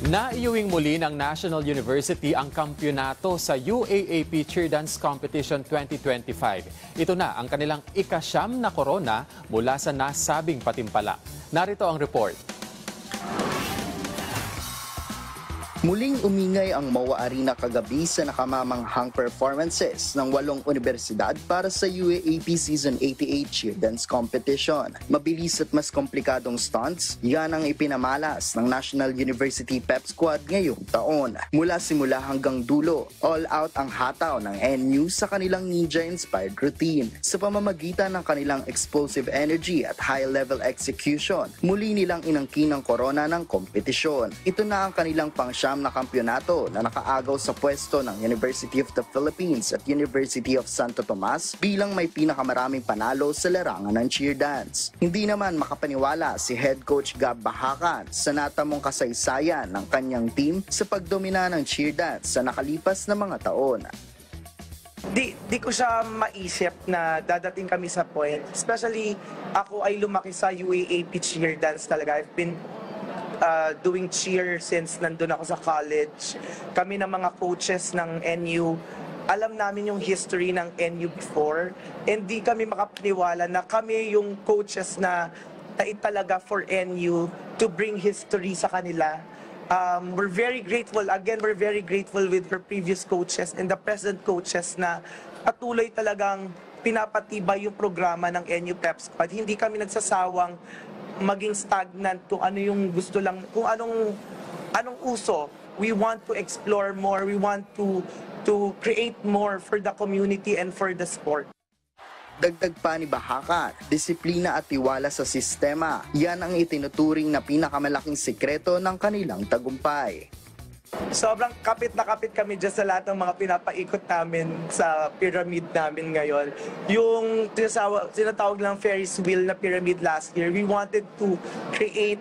Naiuwing muli ng National University ang kampyonato sa UAAP Cheer Dance Competition 2025. Ito na ang kanilang ika-9 na korona mula sa nasabing patimpala. Narito ang report. Muling umingay ang MOA Arena kagabi sa nakamamanghang performances ng 8 universidad para sa UAAP Season 88 Cheer Dance Competition. Mabilis at mas komplikadong stunts, yan ang ipinamalas ng National University Pep Squad ngayong taon. Mula simula hanggang dulo, all out ang hataw ng NU sa kanilang ninja-inspired routine. Sa pamamagitan ng kanilang explosive energy at high-level execution, muli nilang inangkin ang korona ng kompetisyon. Ito na ang kanilang pang-9 na kampyonato na nakaagaw sa pwesto ng University of the Philippines at University of Santo Tomas bilang may pinakamaraming panalo sa larangan ng cheer dance. Hindi naman makapaniwala si head coach Gab Bahakan sa natamong kasaysayan ng kanyang team sa pagdomina ng cheer dance sa nakalipas na mga taon. Di ko siya maisip na dadating kami sa point. Especially ako ay lumaki sa UAAP cheer dance talaga. I've been doing cheer since nandun ako sa college. Kami ng mga coaches ng NU, alam namin yung history ng NU before. And di kami makapaniwala na kami yung coaches na talaga for NU to bring history sa kanila. We're very grateful. Again, we're very grateful with her previous coaches and the present coaches na patuloy talagang pinapatibay yung programa ng NU Pep Squad. Hindi kami nagsasawang maging stagnant kung ano yung gusto lang, kung anong uso. We want to explore more, we want to create more for the community and for the sport. Dagdag pa ni Bahakan, disiplina at tiwala sa sistema. Yan ang itinuturing na pinakamalaking sikreto ng kanilang tagumpay. Sobrang kapit na kapit kami dyan sa lahat ng mga pinapaikot namin sa pyramid namin ngayon. Yung tinatawag lang Ferris wheel na pyramid last year, we wanted to create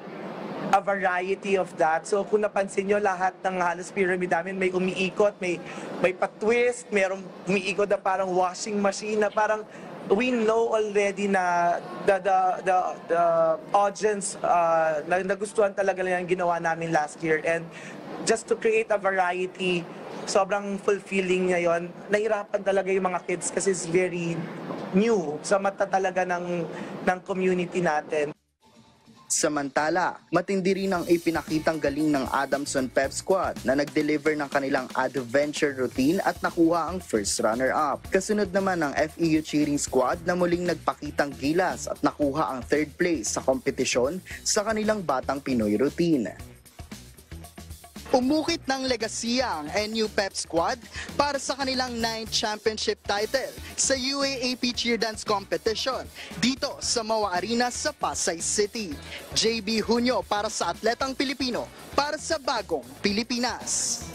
a variety of that. So kung napansin nyo, lahat ng halos pyramid namin may umiikot, may pa-twist, mayroong umiikot na parang washing machine na parang we know already na the audience nagustuhan talaga lang yung ginawa namin last year. And just to create a variety, sobrang fulfilling ngayon. Nahirapan talaga yung mga kids kasi it's very new sa mata talaga ng community natin. Samantala, matindi rin ang ipinakitang galing ng Adamson Pep Squad na nag-deliver ng kanilang adventure routine at nakuha ang first runner-up. Kasunod naman ng FEU Cheering Squad na muling nagpakitang gilas at nakuha ang third place sa kompetisyon sa kanilang Batang Pinoy routine. Umukit ng legasiya ang NU Pep Squad para sa kanilang 9th championship title sa UAAP Cheer Dance Competition dito sa MOA Arena sa Pasay City. JB Junio para sa Atletang Pilipino para sa Bagong Pilipinas.